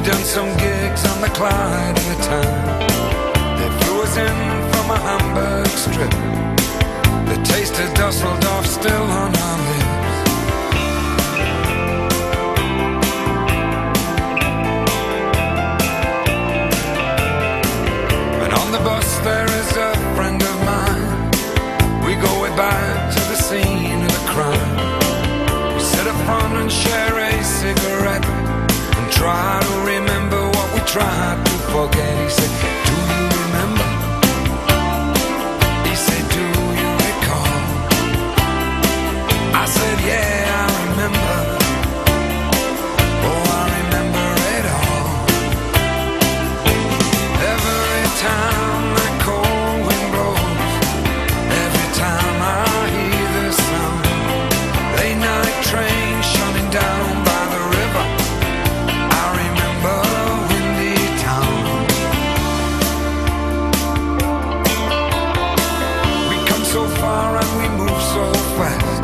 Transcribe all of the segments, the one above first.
done some gigs on the Clyde and the Tyne. They flew us in from a Hamburg strip. The taste of Dusseldorf still on our lips. And on the bus there is a friend of mine. We go way back to the scene of the crime. We sit up front and share a cigarette and try to remember what we tried to forget. He said, do you remember? He said, do you recall? I said, yeah, I remember. Oh, I remember it all. Every time that cold wind blows, every time I hear the sound, late night train shunting down by the river, I remember windy town. We come so far and we move so fast,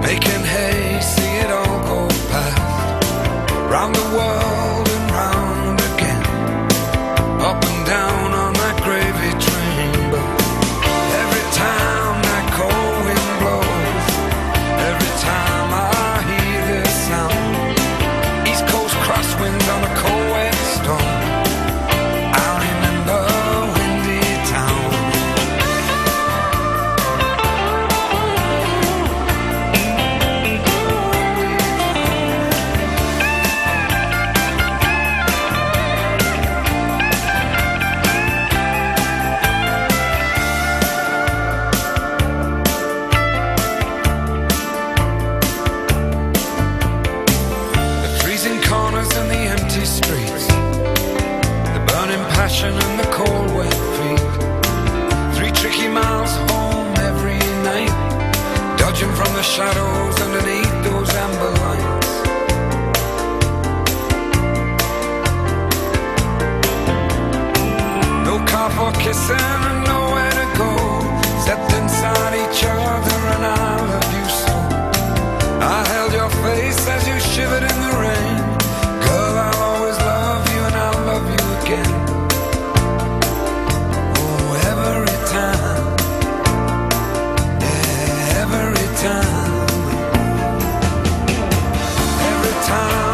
making hay, see it all go past. Round the world and round again, up and down on that gravy train. But every time that cold wind blows, every time I hear this sound, East Coast crosswinds on a cold wet storm, I remember windy town. The freezing corners and the empty streets, the burning passion and the cold wet feet. 3 tricky miles home every night, dodging from the shadows underneath those amber lights. No car for kissing and nowhere to go, except inside each other, and I love you so. I held your face as you shivered in the rain. Girl, I'll always love you and I'll love you again. Oh, every time, yeah, every time, every time